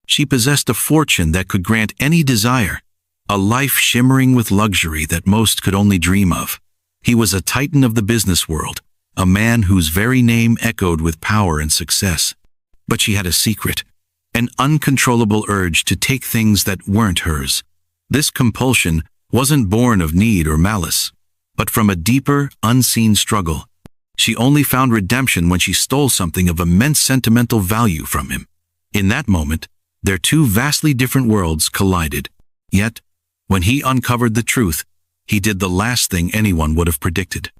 She possessed a fortune that could grant any desire, a life shimmering with luxury that most could only dream of. He was a titan of the business world, a man whose very name echoed with power and success. But she had a secret, an uncontrollable urge to take things that weren't hers. This compulsion wasn't born of need or malice, but from a deeper, unseen struggle. She only found redemption when she stole something of immense sentimental value from him. In that moment, their two vastly different worlds collided. Yet, when he uncovered the truth, he did the last thing anyone would have predicted.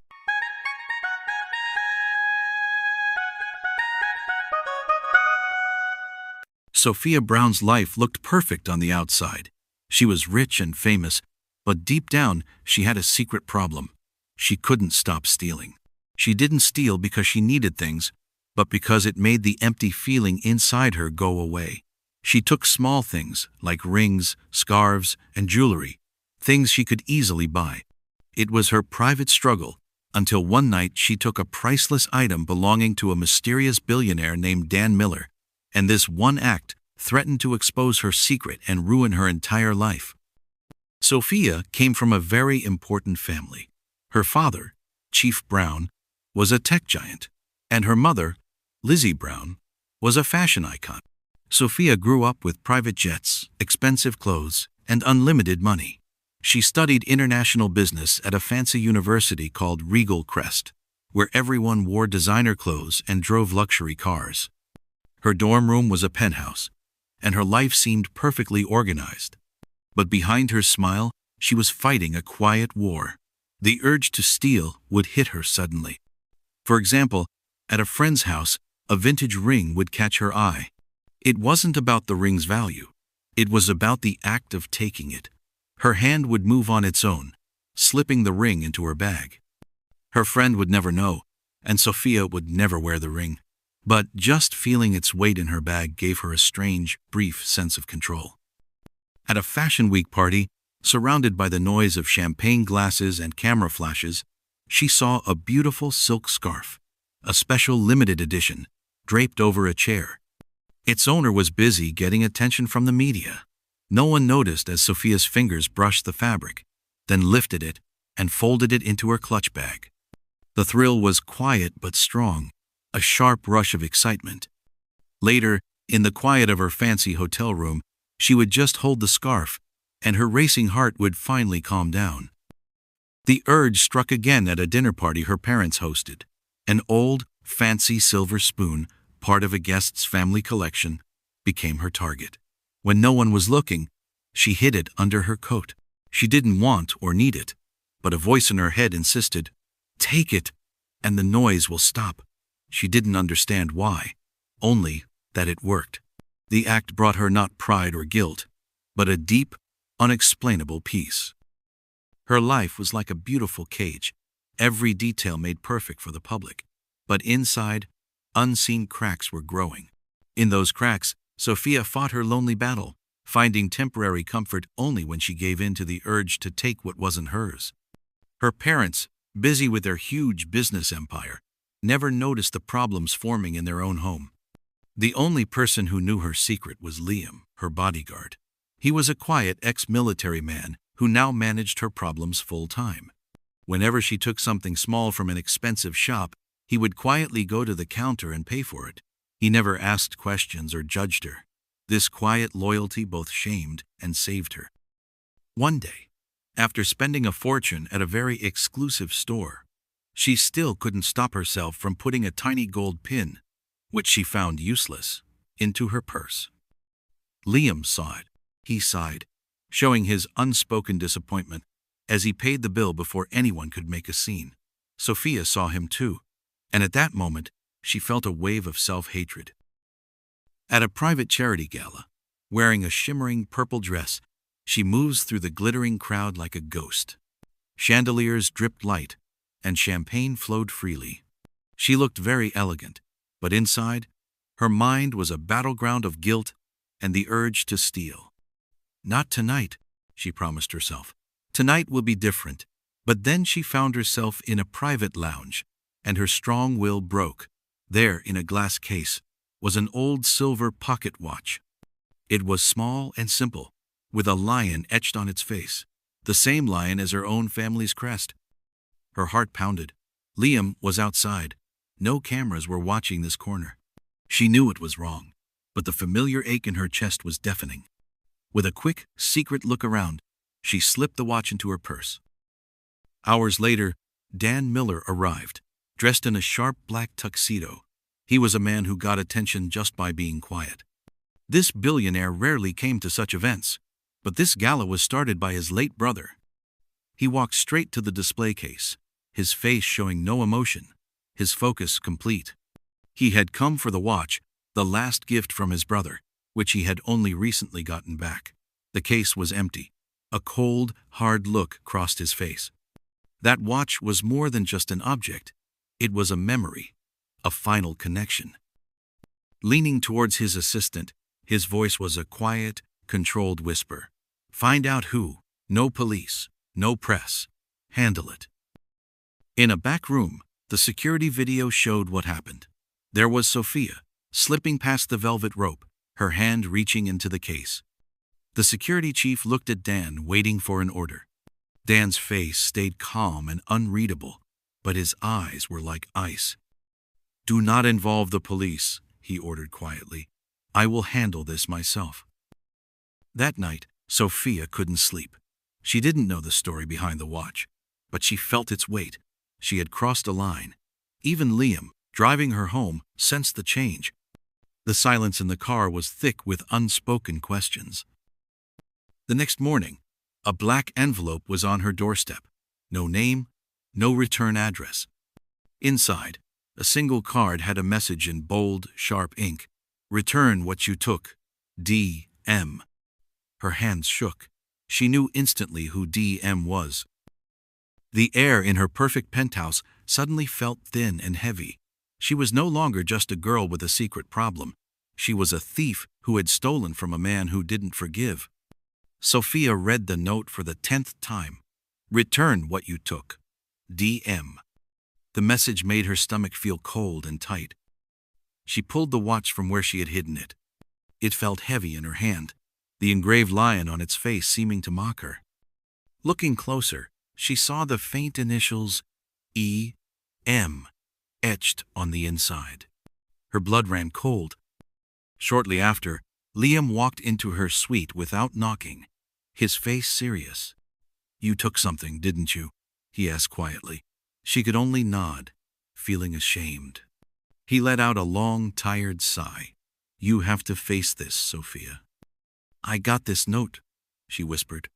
Sophia Brown's life looked perfect on the outside. She was rich and famous, but deep down, she had a secret problem. She couldn't stop stealing. She didn't steal because she needed things, but because it made the empty feeling inside her go away. She took small things, like rings, scarves, and jewelry, things she could easily buy. It was her private struggle, until one night she took a priceless item belonging to a mysterious billionaire named Dan Miller, and this one act threatened to expose her secret and ruin her entire life. Sophia came from a very important family. Her father, Chief Brown, was a tech giant, and her mother, Lizzie Brown, was a fashion icon. Sophia grew up with private jets, expensive clothes, and unlimited money. She studied international business at a fancy university called Regal Crest, where everyone wore designer clothes and drove luxury cars. Her dorm room was a penthouse, and her life seemed perfectly organized. But behind her smile, she was fighting a quiet war. The urge to steal would hit her suddenly. For example, at a friend's house, a vintage ring would catch her eye. It wasn't about the ring's value. It was about the act of taking it. Her hand would move on its own, slipping the ring into her bag. Her friend would never know, and Sophia would never wear the ring. But just feeling its weight in her bag gave her a strange, brief sense of control. At a Fashion Week party, surrounded by the noise of champagne glasses and camera flashes, she saw a beautiful silk scarf, a special limited edition, draped over a chair. Its owner was busy getting attention from the media. No one noticed as Sophia's fingers brushed the fabric, then lifted it and folded it into her clutch bag. The thrill was quiet but strong, a sharp rush of excitement. Later, in the quiet of her fancy hotel room, she would just hold the scarf, and her racing heart would finally calm down. The urge struck again at a dinner party her parents hosted. An old, fancy silver spoon, part of a guest's family collection, became her target. When no one was looking, she hid it under her coat. She didn't want or need it, but a voice in her head insisted, "Take it, and the noise will stop." She didn't understand why, only that it worked. The act brought her not pride or guilt, but a deep, unexplainable peace. Her life was like a beautiful cage, every detail made perfect for the public. But inside, unseen cracks were growing. In those cracks, Sophia fought her lonely battle, finding temporary comfort only when she gave in to the urge to take what wasn't hers. Her parents, busy with their huge business empire, never noticed the problems forming in their own home. The only person who knew her secret was Liam, her bodyguard. He was a quiet ex-military man who now managed her problems full-time. Whenever she took something small from an expensive shop, he would quietly go to the counter and pay for it. He never asked questions or judged her. This quiet loyalty both shamed and saved her. One day, after spending a fortune at a very exclusive store, she still couldn't stop herself from putting a tiny gold pin, which she found useless, into her purse. Liam saw it. He sighed, showing his unspoken disappointment as he paid the bill before anyone could make a scene. Sophia saw him too, and at that moment, she felt a wave of self-hatred. At a private charity gala, wearing a shimmering purple dress, she moves through the glittering crowd like a ghost. Chandeliers dripped light, and champagne flowed freely. She looked very elegant, but inside, her mind was a battleground of guilt and the urge to steal. "Not tonight," she promised herself. "Tonight will be different." But then she found herself in a private lounge, and her strong will broke. There, in a glass case, was an old silver pocket watch. It was small and simple, with a lion etched on its face, the same lion as her own family's crest. Her heart pounded. Liam was outside. No cameras were watching this corner. She knew it was wrong, but the familiar ache in her chest was deafening. With a quick, secret look around, she slipped the watch into her purse. Hours later, Dan Miller arrived, dressed in a sharp black tuxedo. He was a man who got attention just by being quiet. This billionaire rarely came to such events, but this gala was started by his late brother. He walked straight to the display case, his face showing no emotion, his focus complete. He had come for the watch, the last gift from his brother, which he had only recently gotten back. The case was empty. A cold, hard look crossed his face. That watch was more than just an object. It was a memory, a final connection. Leaning towards his assistant, his voice was a quiet, controlled whisper. Find out who. No police, no press. Handle it. In a back room, the security video showed what happened. There was Sophia, slipping past the velvet rope, her hand reaching into the case. The security chief looked at Dan, waiting for an order. Dan's face stayed calm and unreadable, but his eyes were like ice. Do not involve the police, he ordered quietly. I will handle this myself. That night, Sophia couldn't sleep. She didn't know the story behind the watch, but she felt its weight. She had crossed a line. Even Liam, driving her home, sensed the change. The silence in the car was thick with unspoken questions. The next morning, a black envelope was on her doorstep. No name, no return address. Inside, a single card had a message in bold, sharp ink. Return what you took. D.M. Her hands shook. She knew instantly who D.M. was. The air in her perfect penthouse suddenly felt thin and heavy. She was no longer just a girl with a secret problem. She was a thief who had stolen from a man who didn't forgive. Sophia read the note for the 10th time. Return what you took. D.M. The message made her stomach feel cold and tight. She pulled the watch from where she had hidden it. It felt heavy in her hand, the engraved lion on its face seeming to mock her. Looking closer, she saw the faint initials E.M. etched on the inside. Her blood ran cold. Shortly after, Liam walked into her suite without knocking, his face serious. You took something, didn't you? He asked quietly. She could only nod, feeling ashamed. He let out a long, tired sigh. You have to face this, Sophia. I got this note, she whispered,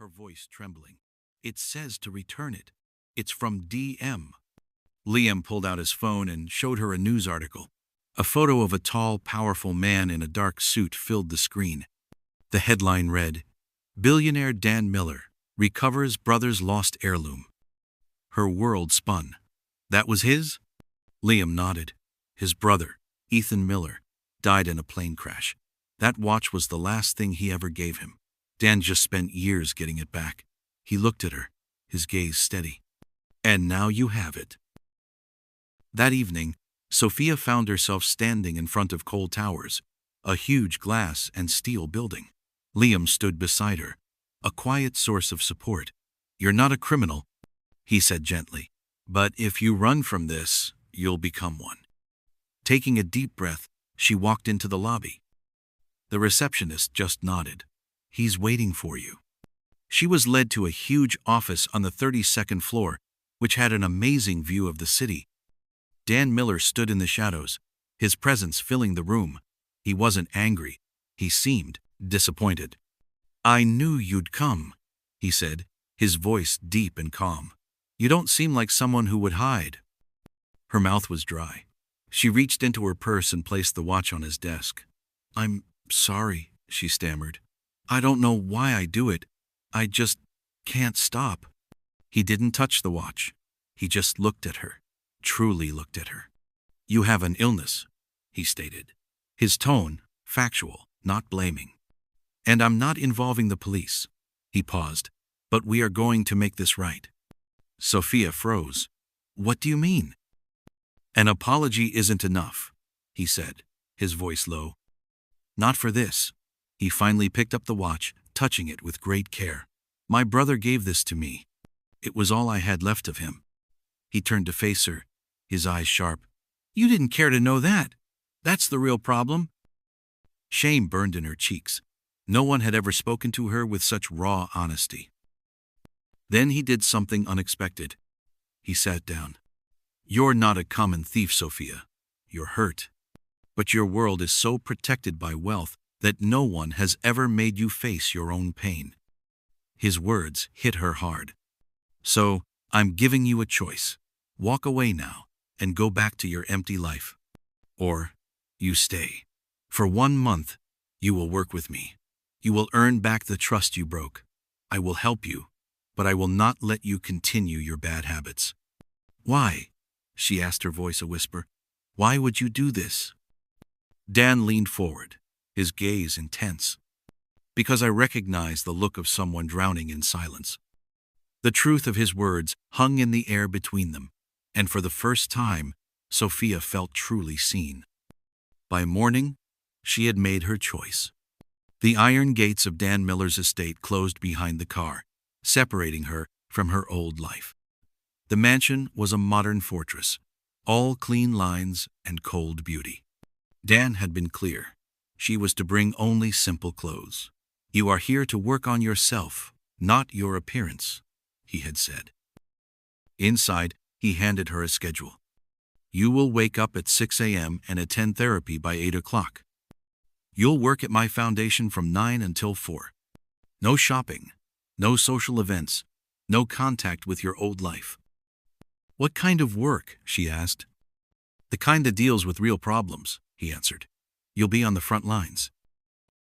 her voice trembling. It says to return it. It's from D.M. Liam pulled out his phone and showed her a news article. A photo of a tall, powerful man in a dark suit filled the screen. The headline read, Billionaire Dan Miller recovers brother's lost heirloom. Her world spun. That was his? Liam nodded. His brother, Ethan Miller, died in a plane crash. That watch was the last thing he ever gave him. Dan just spent years getting it back. He looked at her, his gaze steady. And now you have it. That evening, Sophia found herself standing in front of Cole Towers, a huge glass and steel building. Liam stood beside her, a quiet source of support. You're not a criminal, he said gently, but if you run from this, you'll become one. Taking a deep breath, she walked into the lobby. The receptionist just nodded. He's waiting for you. She was led to a huge office on the 32nd floor, which had an amazing view of the city. Dan Miller stood in the shadows, his presence filling the room. He wasn't angry. He seemed disappointed. I knew you'd come, he said, his voice deep and calm. You don't seem like someone who would hide. Her mouth was dry. She reached into her purse and placed the watch on his desk. I'm sorry, she stammered. I don't know why I do it. I just can't stop. He didn't touch the watch. He just looked at her, truly looked at her. You have an illness, he stated, his tone factual, not blaming. And I'm not involving the police. He paused. But we are going to make this right. Sophia froze. What do you mean? An apology isn't enough, he said, his voice low. Not for this. He finally picked up the watch, touching it with great care. My brother gave this to me. It was all I had left of him. He turned to face her, his eyes sharp. You didn't care to know that. That's the real problem. Shame burned in her cheeks. No one had ever spoken to her with such raw honesty. Then he did something unexpected. He sat down. You're not a common thief, Sophia. You're hurt. But your world is so protected by wealth that no one has ever made you face your own pain. His words hit her hard. So, I'm giving you a choice. Walk away now and go back to your empty life. Or, you stay. For 1 month, you will work with me. You will earn back the trust you broke. I will help you, but I will not let you continue your bad habits. Why? She asked, her voice a whisper. Why would you do this? Dan leaned forward, his gaze intense. Because I recognize the look of someone drowning in silence. The truth of his words hung in the air between them, and for the first time, Sophia felt truly seen. By morning, she had made her choice. The iron gates of Dan Miller's estate closed behind the car, separating her from her old life. The mansion was a modern fortress, all clean lines and cold beauty. Dan had been clear. She was to bring only simple clothes. You are here to work on yourself, not your appearance, he had said. Inside, he handed her a schedule. You will wake up at 6 a.m. and attend therapy by 8 o'clock. You'll work at my foundation from 9 until 4. No shopping, no social events, no contact with your old life. What kind of work? She asked. The kind that deals with real problems, he answered. You'll be on the front lines.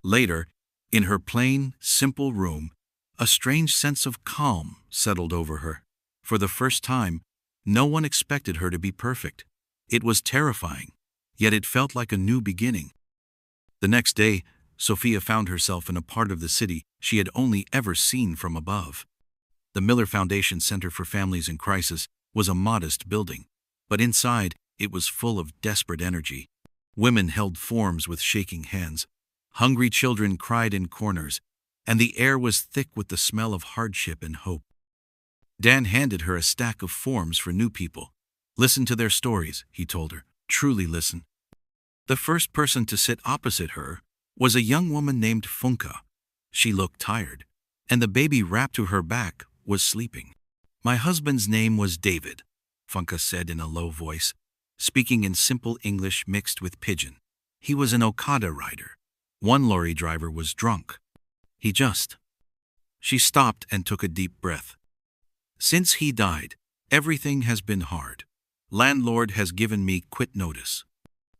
Later, in her plain, simple room, a strange sense of calm settled over her. For the first time, no one expected her to be perfect. It was terrifying, yet it felt like a new beginning. The next day, Sophia found herself in a part of the city she had only ever seen from above. The Miller Foundation Center for Families in Crisis was a modest building, but inside it was full of desperate energy. Women held forms with shaking hands. Hungry children cried in corners, and the air was thick with the smell of hardship and hope. Dan handed her a stack of forms for new people. Listen to their stories, he told her. Truly listen. The first person to sit opposite her was a young woman named Funka. She looked tired, and the baby wrapped to her back was sleeping. My husband's name was David, Funka said in a low voice, speaking in simple English mixed with pidgin. He was an Okada rider. One lorry driver was drunk. She stopped and took a deep breath. Since he died, everything has been hard. Landlord has given me quit notice.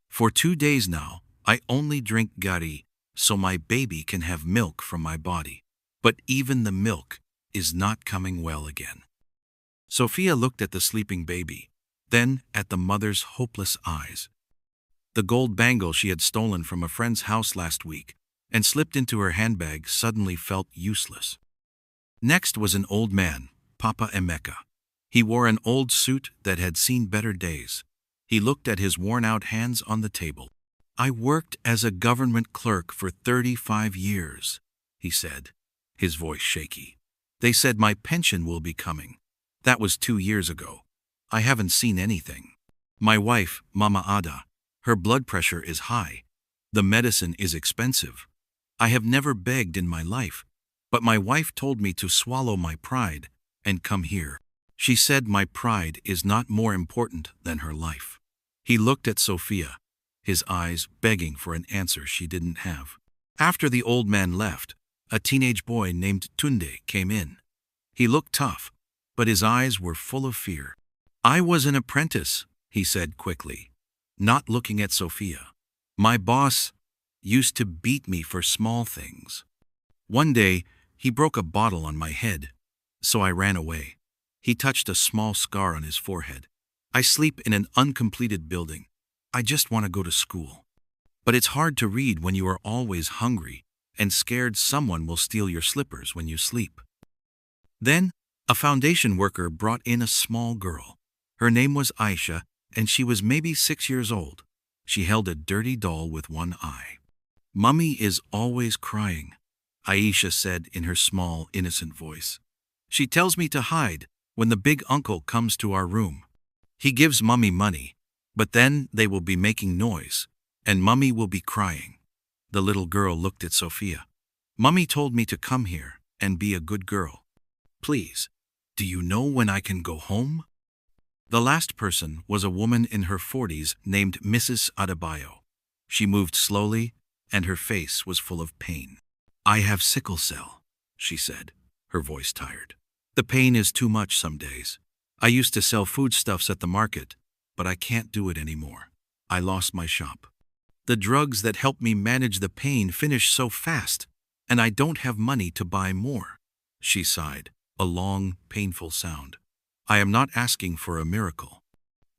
For 2 days now, I only drink gari so my baby can have milk from my body. But even the milk is not coming well again. Sophia looked at the sleeping baby, then at the mother's hopeless eyes. The gold bangle she had stolen from a friend's house last week and slipped into her handbag suddenly felt useless. Next was an old man, Papa Emeka. He wore an old suit that had seen better days. He looked at his worn-out hands on the table. I worked as a government clerk for 35 years, he said, his voice shaky. They said my pension will be coming. That was 2 years ago. I haven't seen anything. My wife, Mama Ada, her blood pressure is high. The medicine is expensive. I have never begged in my life, but my wife told me to swallow my pride and come here. She said my pride is not more important than her life. He looked at Sophia, his eyes begging for an answer she didn't have. After the old man left, a teenage boy named Tunde came in. He looked tough, but his eyes were full of fear. I was an apprentice, he said quickly, not looking at Sophia. My boss used to beat me for small things. One day, he broke a bottle on my head, so I ran away. He touched a small scar on his forehead. I sleep in an uncompleted building. I just want to go to school. But it's hard to read when you are always hungry and scared someone will steal your slippers when you sleep. Then, a foundation worker brought in a small girl. Her name was Aisha, and she was maybe 6 years old. She held a dirty doll with one eye. Mummy is always crying, Aisha said in her small, innocent voice. She tells me to hide when the big uncle comes to our room. He gives Mummy money, but then they will be making noise, and Mummy will be crying. The little girl looked at Sophia. Mummy told me to come here and be a good girl. Please, do you know when I can go home? The last person was a woman in her 40s named Mrs. Adebayo. She moved slowly, and her face was full of pain. I have sickle cell, she said, her voice tired. The pain is too much some days. I used to sell foodstuffs at the market, but I can't do it anymore. I lost my shop. The drugs that helped me manage the pain finished so fast, and I don't have money to buy more. She sighed, a long, painful sound. I am not asking for a miracle.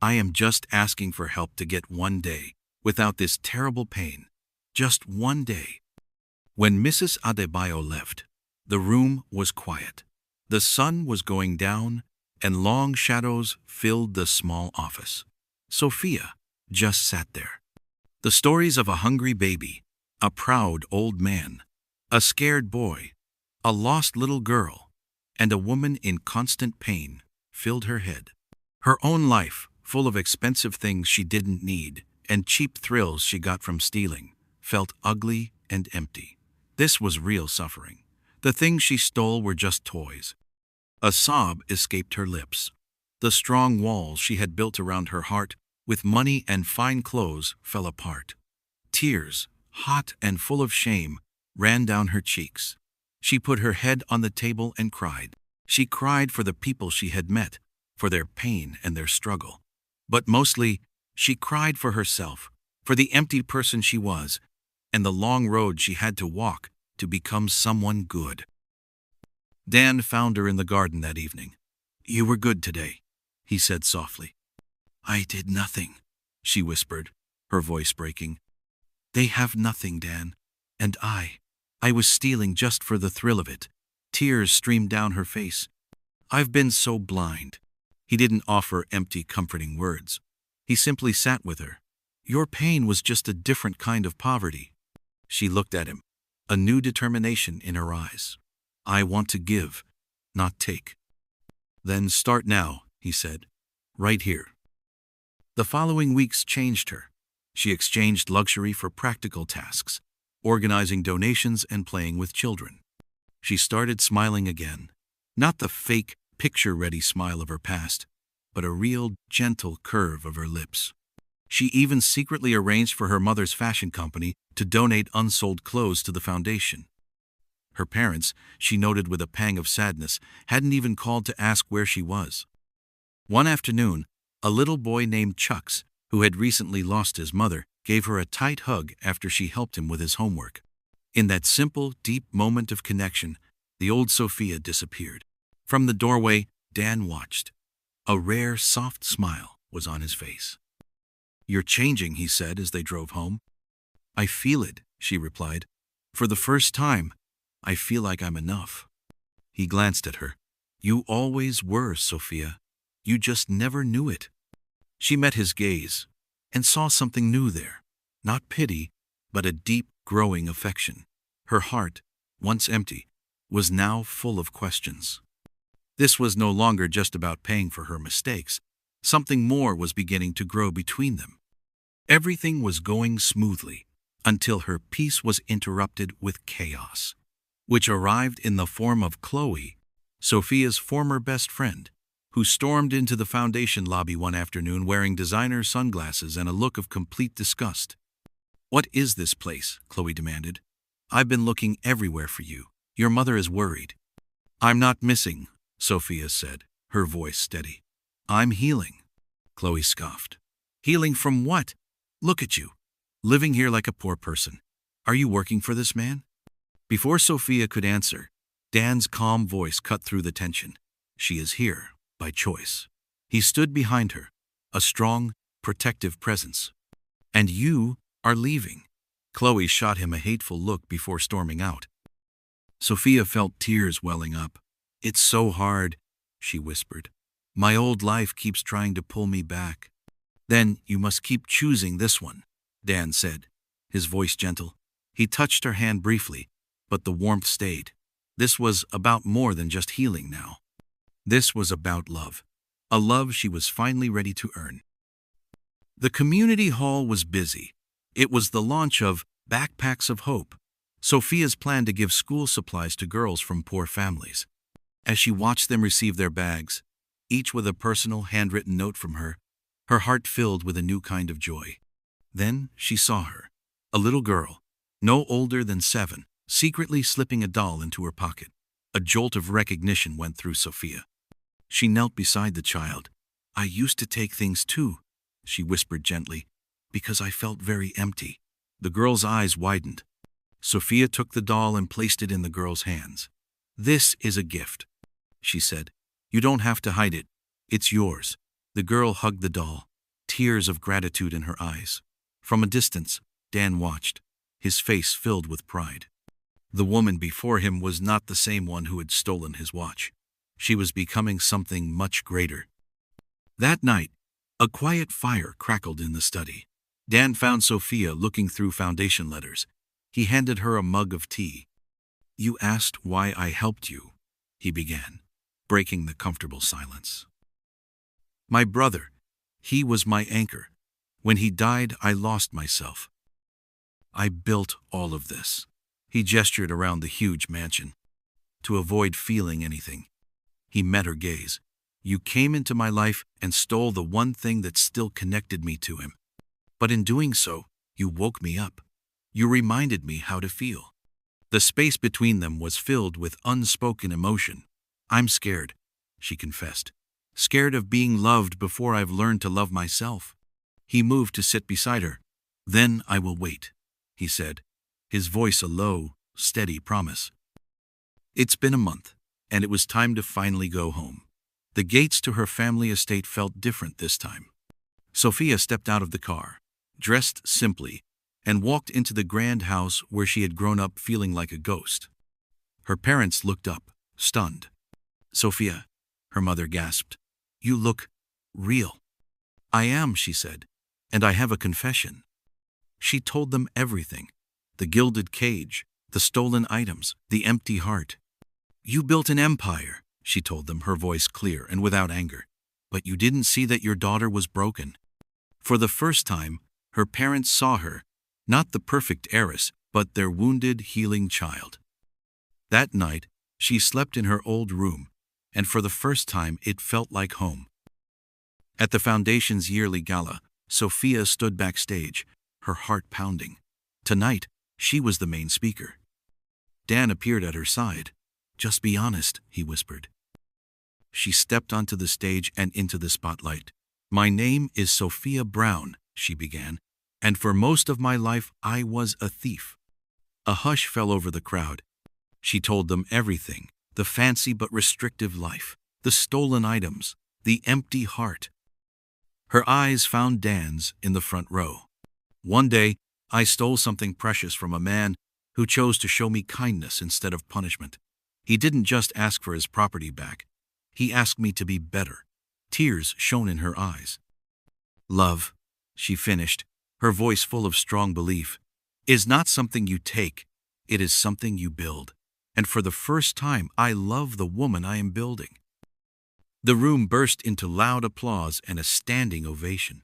I am just asking for help to get one day without this terrible pain. Just one day. When Mrs. Adebayo left, the room was quiet. The sun was going down, and long shadows filled the small office. Sophia just sat there. The stories of a hungry baby, a proud old man, a scared boy, a lost little girl, and a woman in constant pain filled her head. Her own life, full of expensive things she didn't need and cheap thrills she got from stealing, felt ugly and empty. This was real suffering. The things she stole were just toys. A sob escaped her lips. The strong walls she had built around her heart with money and fine clothes fell apart. Tears, hot and full of shame, ran down her cheeks. She put her head on the table and cried. She cried for the people she had met, for their pain and their struggle. But mostly, she cried for herself, for the empty person she was, and the long road she had to walk to become someone good. Dan found her in the garden that evening. You were good today, he said softly. I did nothing, she whispered, her voice breaking. They have nothing, Dan, and I was stealing just for the thrill of it. Tears streamed down her face. I've been so blind. He didn't offer empty, comforting words. He simply sat with her. Your pain was just a different kind of poverty. She looked at him, a new determination in her eyes. I want to give, not take. Then start now, he said, right here. The following weeks changed her. She exchanged luxury for practical tasks, organizing donations and playing with children. She started smiling again, not the fake, picture-ready smile of her past, but a real, gentle curve of her lips. She even secretly arranged for her mother's fashion company to donate unsold clothes to the foundation. Her parents, she noted with a pang of sadness, hadn't even called to ask where she was. One afternoon, a little boy named Chucks, who had recently lost his mother, gave her a tight hug after she helped him with his homework. In that simple, deep moment of connection, the old Sophia disappeared. From the doorway, Dan watched. A rare, soft smile was on his face. You're changing, he said as they drove home. I feel it, she replied. For the first time, I feel like I'm enough. He glanced at her. You always were, Sophia. You just never knew it. She met his gaze and saw something new there. Not pity, but a deep, growing affection. Her heart, once empty, was now full of questions. This was no longer just about paying for her mistakes. Something more was beginning to grow between them. Everything was going smoothly until her peace was interrupted with chaos, which arrived in the form of Chloe, Sophia's former best friend, who stormed into the foundation lobby one afternoon wearing designer sunglasses and a look of complete disgust. What is this place? Chloe demanded. I've been looking everywhere for you. Your mother is worried. I'm not missing, Sophia said, her voice steady. I'm healing. Chloe scoffed. Healing from what? Look at you, living here like a poor person. Are you working for this man? Before Sophia could answer, Dan's calm voice cut through the tension. She is here, by choice. He stood behind her, a strong, protective presence. And you are leaving. Chloe shot him a hateful look before storming out. Sophia felt tears welling up. It's so hard, she whispered. My old life keeps trying to pull me back. Then you must keep choosing this one, Dan said, his voice gentle. He touched her hand briefly, but the warmth stayed. This was about more than just healing now. This was about love. A love she was finally ready to earn. The community hall was busy. It was the launch of Backpacks of Hope, Sophia's plan to give school supplies to girls from poor families. As she watched them receive their bags, each with a personal handwritten note from her heart filled with a new kind of joy. Then she saw her, a little girl, no older than 7, secretly slipping a doll into her pocket. A jolt of recognition went through Sophia. She knelt beside the child. "I used to take things too," she whispered gently, "because I felt very empty." The girl's eyes widened. Sophia took the doll and placed it in the girl's hands. "This is a gift," she said. "You don't have to hide it. It's yours." The girl hugged the doll, tears of gratitude in her eyes. From a distance, Dan watched, his face filled with pride. The woman before him was not the same one who had stolen his watch. She was becoming something much greater. That night, a quiet fire crackled in the study. Dan found Sophia looking through foundation letters. He handed her a mug of tea. "You asked why I helped you," he began, breaking the comfortable silence. "My brother, he was my anchor. When he died, I lost myself. I built all of this." He gestured around the huge mansion. "To avoid feeling anything." He met her gaze. "You came into my life and stole the one thing that still connected me to him. But in doing so, you woke me up. You reminded me how to feel." The space between them was filled with unspoken emotion. "I'm scared," she confessed. "Scared of being loved before I've learned to love myself." He moved to sit beside her. "Then I will wait," he said, his voice a low, steady promise. It's been a month, and it was time to finally go home. The gates to her family estate felt different this time. Sophia stepped out of the car, dressed simply, and walked into the grand house where she had grown up feeling like a ghost. Her parents looked up, stunned. "Sophia," her mother gasped, "you look real." "I am," she said, "and I have a confession." She told them everything. The gilded cage, the stolen items, the empty heart. "You built an empire," she told them, her voice clear and without anger. "But you didn't see that your daughter was broken." For the first time, her parents saw her, not the perfect heiress, but their wounded, healing child. That night, she slept in her old room, and for the first time it felt like home. At the Foundation's yearly gala, Sophia stood backstage, her heart pounding. Tonight, she was the main speaker. Dan appeared at her side. "Just be honest," he whispered. She stepped onto the stage and into the spotlight. "My name is Sophia Brown," she began, "and for most of my life I was a thief." A hush fell over the crowd. She told them everything, the fancy but restrictive life, the stolen items, the empty heart. Her eyes found Dan's in the front row. "One day, I stole something precious from a man who chose to show me kindness instead of punishment. He didn't just ask for his property back. He asked me to be better." Tears shone in her eyes. "Love," she finished, her voice full of strong belief, "is not something you take, it is something you build. And for the first time, I love the woman I am building." The room burst into loud applause and a standing ovation.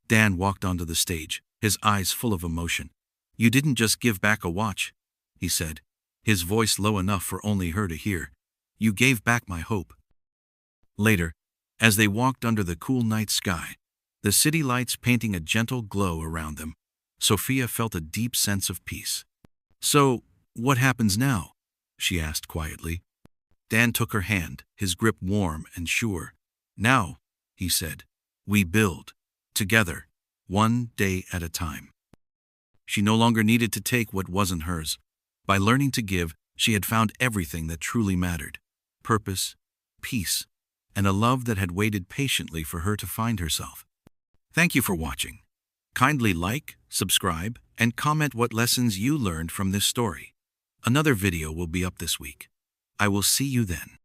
Dan walked onto the stage, his eyes full of emotion. "You didn't just give back a watch," he said, his voice low enough for only her to hear. "You gave back my hope." Later, as they walked under the cool night sky, the city lights painting a gentle glow around them, Sophia felt a deep sense of peace. "So, what happens now?" she asked quietly. Dan took her hand, his grip warm and sure. "Now," he said, "we build, together, one day at a time." She no longer needed to take what wasn't hers. By learning to give, she had found everything that truly mattered: purpose, peace, and a love that had waited patiently for her to find herself. Thank you for watching. Kindly like, subscribe, and comment what lessons you learned from this story. Another video will be up this week. I will see you then.